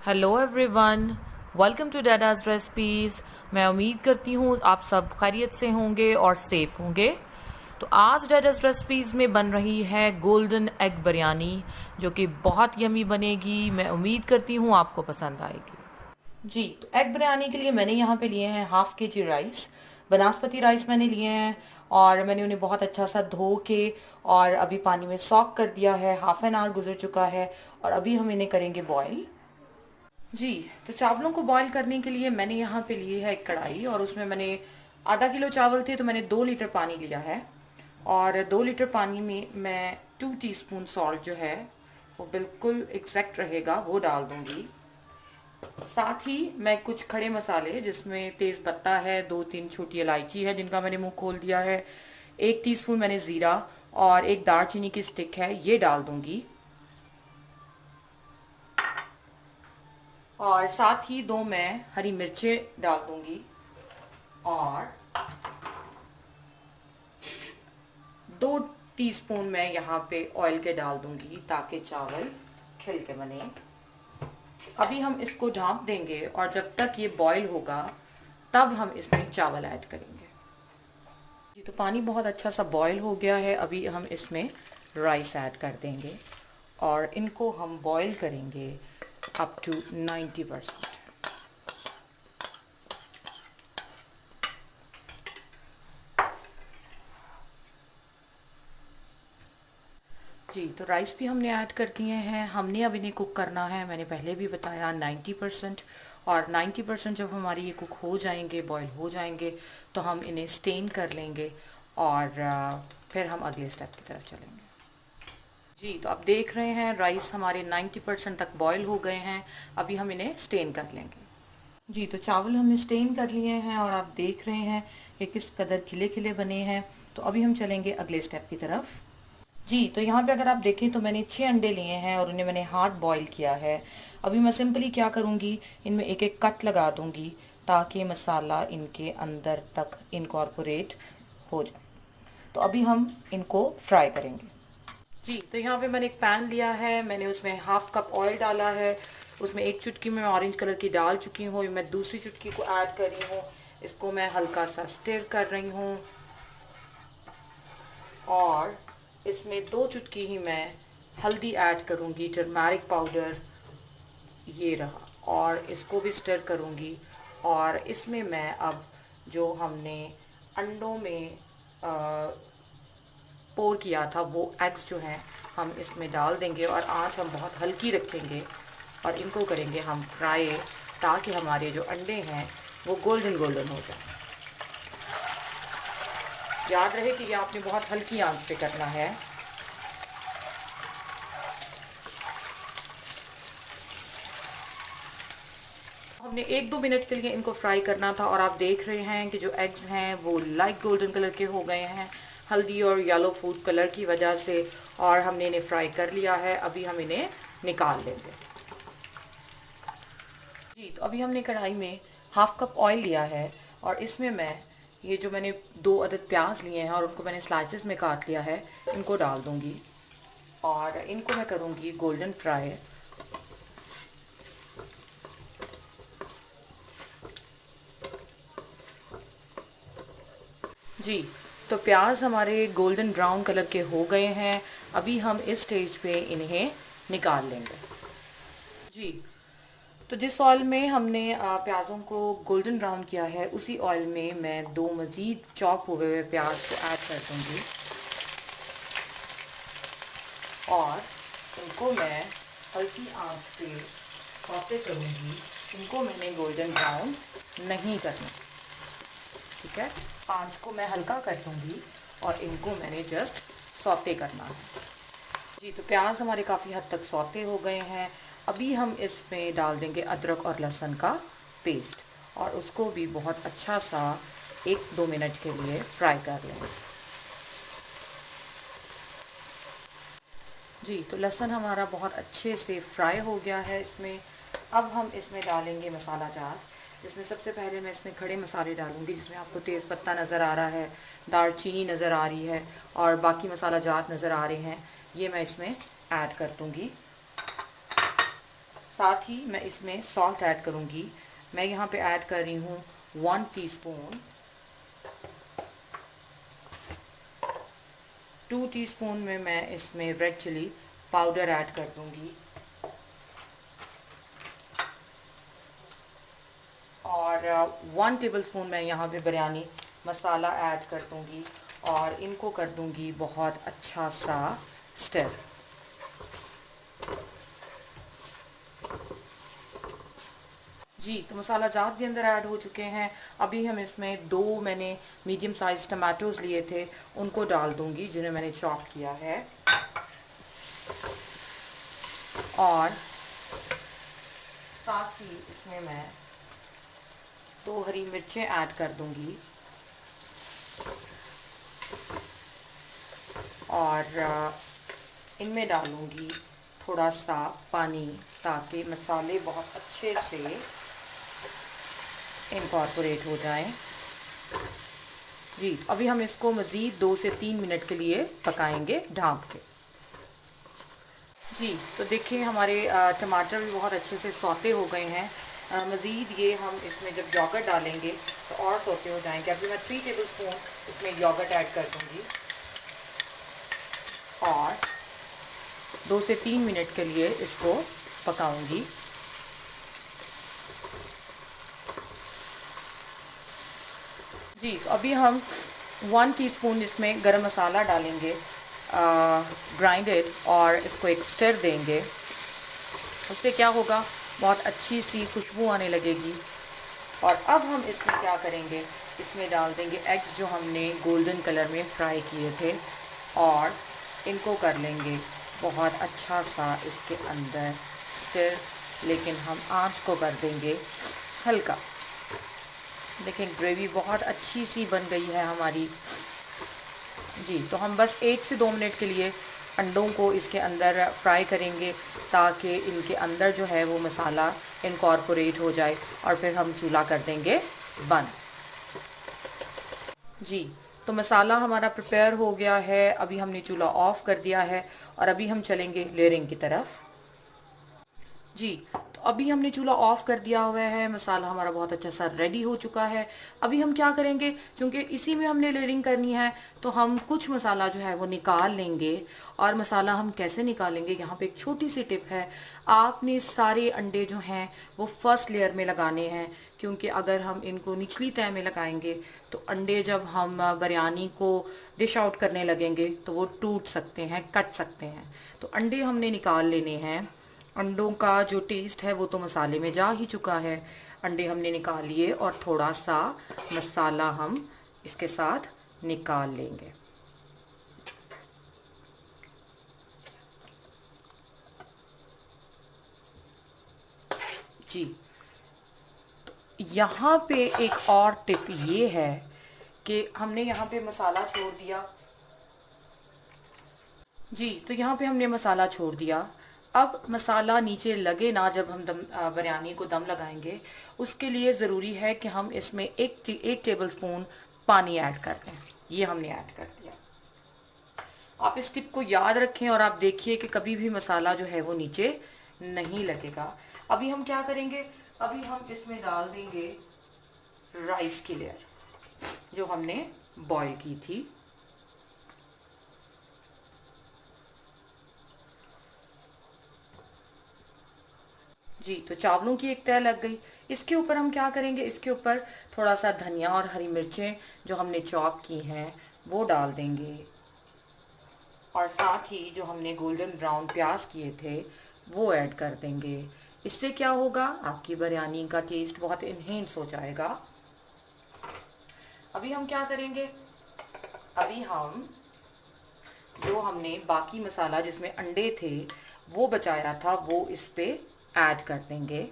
Hello everyone, welcome to Dadda's recipes. मैं उम्मीद करती हूँ आप सब खैरियत से होंगे और सेफ होंगे। तो आज डैडाज रेसिपीज़ में बन रही है गोल्डन एग बिरयानी, जो कि बहुत यमी बनेगी। मैं उम्मीद करती हूँ आपको पसंद आएगी। जी, तो एग बिरयानी के लिए मैंने यहाँ पे लिए हैं हाफ के जी राइस। बनास्पति राइस मैंने लिए हैं और मैंने उन्हें बहुत अच्छा सा धो के और अभी पानी में सॉक कर दिया है। हाफ एन आवर गुजर चुका है और अभी हम इन्हें करेंगे बॉईल। जी, तो चावलों को बॉईल करने के लिए मैंने यहाँ पे ली है एक कढ़ाई और उसमें मैंने आधा किलो चावल थे तो मैंने 2 लीटर पानी लिया है। और 2 लीटर पानी में मैं 2 टीस्पून सॉल्ट जो है वो बिल्कुल एग्जैक्ट रहेगा वो डाल दूंगी। साथ ही मैं कुछ खड़े मसाले जिसमें तेज पत्ता है, 2-3 छोटी इलायची है जिनका मैंने मुंह खोल दिया है, 1 टीस्पून मैंने जीरा और एक दालचीनी की स्टिक है ये डाल दूंगी। और साथ ही 2 मैं हरी मिर्चें डाल दूंगी और 2 टीस्पून मैं यहाँ पे ऑयल के डाल दूंगी ताकि चावल खिल के बने। अभी हम इसको ढाँप देंगे और जब तक ये बॉईल होगा तब हम इसमें चावल ऐड करेंगे। जी, तो पानी बहुत अच्छा सा बॉईल हो गया है। अभी हम इसमें राइस ऐड कर देंगे और इनको हम बॉईल करेंगे अप टू 90%। जी, तो राइस भी हमने ऐड कर दिए हैं। हमने अब इन्हें कुक करना है, मैंने पहले भी बताया 90%। और 90% जब हमारी ये कुक हो जाएंगे, बॉईल हो जाएंगे, तो हम इन्हें स्टेन कर लेंगे और फिर हम अगले स्टेप की तरफ चलेंगे। जी, तो आप देख रहे हैं राइस हमारे 90% तक बॉईल हो गए हैं। अभी हम इन्हें स्टेन कर लेंगे। जी, तो चावल हमने स्टेन कर लिए हैं और आप देख रहे हैं कि किस कदर खिले खिले बने हैं। तो अभी हम चलेंगे अगले स्टेप की तरफ। जी, तो यहाँ पे अगर आप देखें तो मैंने 6 अंडे लिए हैं और उन्हें मैंने हार्ड बॉईल किया है। अभी मैं सिंपली क्या करूँगी, इनमें एक एक कट लगा दूँगी ताकि मसाला इनके अंदर तक इनकॉर्पोरेट हो जाए। तो अभी हम इनको फ्राई करेंगे। जी, तो यहाँ पे मैंने एक पैन लिया है, मैंने उसमें हाफ कप ऑयल डाला है। उसमें एक चुटकी मैं ऑरेंज कलर की डाल चुकी हूँ, मैं दूसरी चुटकी को ऐड कर रही हूँ। इसको मैं हल्का सा स्टिर कर रही हूँ और इसमें 2 चुटकी ही मैं हल्दी ऐड करूँगी, टर्मरिक पाउडर ये रहा, और इसको भी स्टर करूँगी। और इसमें मैं अब जो हमने अंडों में पोर किया था वो एग्स जो हैं हम इसमें डाल देंगे और आंच हम बहुत हल्की रखेंगे और इनको करेंगे हम फ्राई ताकि हमारे जो अंडे हैं वो गोल्डन गोल्डन हो जाए। याद रहे कि ये आपने बहुत हल्की आंच पे करना है। हमने 1-2 मिनट के लिए इनको फ्राई करना था और आप देख रहे हैं कि जो एग्स हैं वो लाइट गोल्डन कलर के हो गए हैं हल्दी और येलो फूड कलर की वजह से, और हमने इन्हें फ्राई कर लिया है। अभी हम इन्हें निकाल लेंगे। जी, तो अभी हमने कढ़ाई में हाफ कप ऑयल लिया है और इसमें मैं ये जो मैंने 2 अदद प्याज लिए हैं और उनको मैंने स्लाइसेस में काट लिया है इनको डाल दूंगी और इनको मैं करूँगी गोल्डन फ्राई। जी, तो प्याज हमारे गोल्डन ब्राउन कलर के हो गए हैं। अभी हम इस स्टेज पे इन्हें निकाल लेंगे। जी, तो जिस ऑयल में हमने प्याज़ों को गोल्डन ब्राउन किया है उसी ऑयल में मैं 2 मज़ीद चॉप हुए प्याज को ऐड कर दूँगी और इनको मैं हल्की आंच पे सौते करूँगी। इनको मैंने गोल्डन ब्राउन नहीं करना, ठीक है। आंच को मैं हल्का कर दूँगी और इनको मैंने जस्ट सौते करना है। जी, तो प्याज हमारे काफ़ी हद तक सौते हो गए हैं। अभी हम इसमें डाल देंगे अदरक और लहसुन का पेस्ट और उसको भी बहुत अच्छा सा 1-2 मिनट के लिए फ्राई कर लेंगे। जी, तो लहसुन हमारा बहुत अच्छे से फ्राई हो गया है इसमें। अब हम इसमें डालेंगे मसाला जार, जिसमें सबसे पहले मैं इसमें खड़े मसाले डालूंगी, जिसमें आपको तेज़ पत्ता नज़र आ रहा है, दालचीनी नज़र आ रही है और बाकी मसाला जात नज़र आ रहे हैं। ये मैं इसमें ऐड कर दूँगी। साथ ही मैं इसमें सॉल्ट ऐड करूँगी। मैं यहाँ पे ऐड कर रही हूँ 1 टीस्पून, 2 टीस्पून में मैं इसमें रेड चिली पाउडर ऐड कर दूँगी और 1 टेबलस्पून मैं यहाँ पे बिरयानी मसाला ऐड कर दूँगी और इनको कर दूँगी बहुत अच्छा सा स्टर। जी, तो मसाला जात भी अंदर ऐड हो चुके हैं। अभी हम इसमें 2 मैंने मीडियम साइज टमाटोज़ लिए थे, उनको डाल दूँगी जिन्हें मैंने चॉप किया है, और साथ ही इसमें मैं 2 हरी मिर्चें ऐड कर दूँगी और इनमें डालूँगी थोड़ा सा पानी ताकि मसाले बहुत अच्छे से इनकॉर्पोरेट हो जाएं। जी, अभी हम इसको मज़ीद 2 से 3 मिनट के लिए पकाएंगे ढाँप के। जी, तो देखिए हमारे टमाटर भी बहुत अच्छे से सौते हो गए हैं। मज़ीद ये हम इसमें जब योगर्ट डालेंगे तो और सौते हो जाएंगे। अभी मैं 3 टेबलस्पून इसमें योगर्ट ऐड कर दूँगी और 2 से 3 मिनट के लिए इसको पकाऊंगी। जी, तो अभी हम 1 टीस्पून इसमें गरम मसाला डालेंगे ग्राइंडेड, और इसको एक स्टर देंगे। उससे क्या होगा, बहुत अच्छी सी खुशबू आने लगेगी। और अब हम इसमें क्या करेंगे, इसमें डाल देंगे एग्स जो हमने गोल्डन कलर में फ्राई किए थे, और इनको कर लेंगे बहुत अच्छा सा इसके अंदर स्टर, लेकिन हम आंच को कर देंगे हल्का। देखें ग्रेवी बहुत अच्छी सी बन गई है हमारी। जी, तो हम बस 1 से 2 मिनट के लिए अंडों को इसके अंदर फ्राई करेंगे ताकि इनके अंदर जो है वो मसाला इनकॉर्पोरेट हो जाए, और फिर हम चूल्हा कर देंगे बंद। जी, तो मसाला हमारा प्रिपेयर हो गया है। अभी हमने चूल्हा ऑफ कर दिया है और अभी हम चलेंगे लेयरिंग की तरफ। जी, तो अभी हमने चूल्हा ऑफ कर दिया हुआ है, मसाला हमारा बहुत अच्छा सा रेडी हो चुका है। अभी हम क्या करेंगे, क्योंकि इसी में हमने लेयरिंग करनी है, तो हम कुछ मसाला जो है वो निकाल लेंगे। और मसाला हम कैसे निकालेंगे, यहाँ पे एक छोटी सी टिप है। आपने सारे अंडे जो हैं वो फर्स्ट लेयर में लगाने हैं, क्योंकि अगर हम इनको निचली तह में लगाएंगे तो अंडे जब हम बिरयानी को डिश आउट करने लगेंगे तो वो टूट सकते हैं, कट सकते हैं। तो अंडे हमने निकाल लेने हैं। अंडों का जो टेस्ट है वो तो मसाले में जा ही चुका है। अंडे हमने निकाल लिए और थोड़ा सा मसाला हम इसके साथ निकाल लेंगे। जी, यहाँ पे एक और टिप ये है कि हमने यहाँ पे मसाला छोड़ दिया। जी, तो यहाँ पे हमने मसाला छोड़ दिया। अब मसाला नीचे लगे ना, जब हम बिरयानी को दम लगाएंगे, उसके लिए ज़रूरी है कि हम इसमें एक टेबल स्पून पानी ऐड कर दें। ये हमने ऐड कर दिया। आप इस टिप को याद रखें और आप देखिए कि कभी भी मसाला जो है वो नीचे नहीं लगेगा। अभी हम क्या करेंगे, अभी हम इसमें डाल देंगे राइस की लेयर जो हमने बॉईल की थी। जी, तो चावलों की एक तह लग गई। इसके ऊपर हम क्या करेंगे, इसके ऊपर थोड़ा सा धनिया और हरी मिर्चें जो हमने चॉप की हैं वो डाल देंगे, और साथ ही जो हमने गोल्डन ब्राउन प्याज किए थे वो ऐड कर देंगे। इससे क्या होगा, आपकी बिरयानी का टेस्ट बहुत इन्हेंस हो जाएगा। अभी हम क्या करेंगे, अभी हम जो हमने बाकी मसाला जिसमें अंडे थे वो बचाया था वो इस पे ऐड कर देंगे।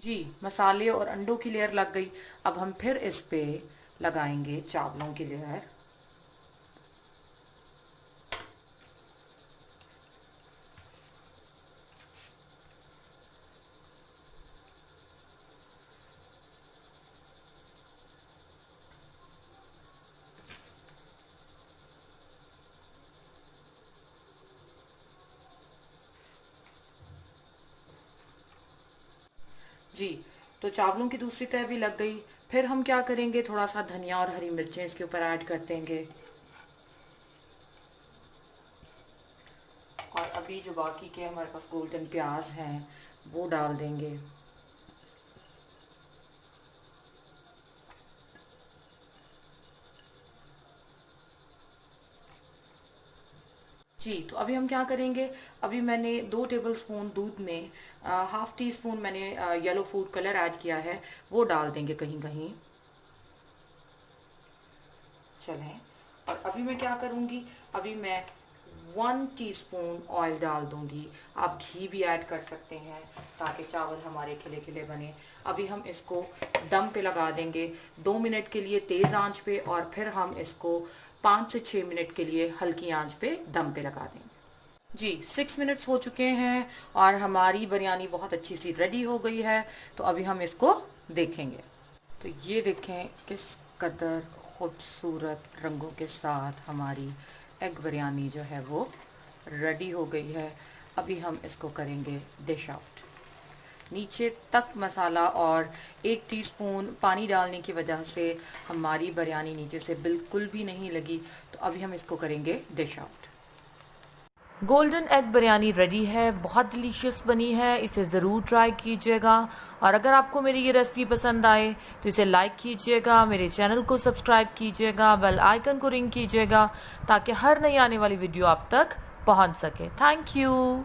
जी, मसाले और अंडों की लेयर लग गई। अब हम फिर इस पे लगाएंगे चावलों की लेयर। जी, तो चावलों की दूसरी तह भी लग गई। फिर हम क्या करेंगे, थोड़ा सा धनिया और हरी मिर्चें इसके ऊपर ऐड कर देंगे। और अभी जो बाकी के हमारे पास गोल्डन प्याज हैं वो डाल देंगे। जी, तो अभी हम क्या करेंगे, अभी मैंने 2 टेबलस्पून दूध में हाफ टी स्पून मैंने येलो फूड कलर ऐड किया है, वो डाल देंगे कहीं कहीं। चलें, और अभी मैं क्या करूँगी, अभी मैं 1 टीस्पून ऑयल डाल दूंगी। आप घी भी ऐड कर सकते हैं ताकि चावल हमारे खिले खिले बने। अभी हम इसको दम पे लगा देंगे 2 मिनट के लिए तेज़ आंच पे, और फिर हम इसको 5 से 6 मिनट के लिए हल्की आंच पे दम पे लगा देंगे। जी, 6 मिनट्स हो चुके हैं और हमारी बिरयानी बहुत अच्छी सी रेडी हो गई है। तो अभी हम इसको देखेंगे। तो ये देखें किस कदर खूबसूरत रंगों के साथ हमारी एग बिरयानी जो है वो रेडी हो गई है। अभी हम इसको करेंगे डिश आउट। नीचे तक मसाला और 1 टीस्पून पानी डालने की वजह से हमारी बिरयानी नीचे से बिल्कुल भी नहीं लगी। तो अभी हम इसको करेंगे dish out. Golden egg biryani ready है, बहुत डिलीशियस बनी है, इसे ज़रूर ट्राई कीजिएगा। और अगर आपको मेरी ये रेसिपी पसंद आए तो इसे लाइक कीजिएगा, मेरे चैनल को सब्सक्राइब कीजिएगा, बेल आइकन को रिंग कीजिएगा ताकि हर नई आने वाली वीडियो आप तक पहुंच सके। Thank you.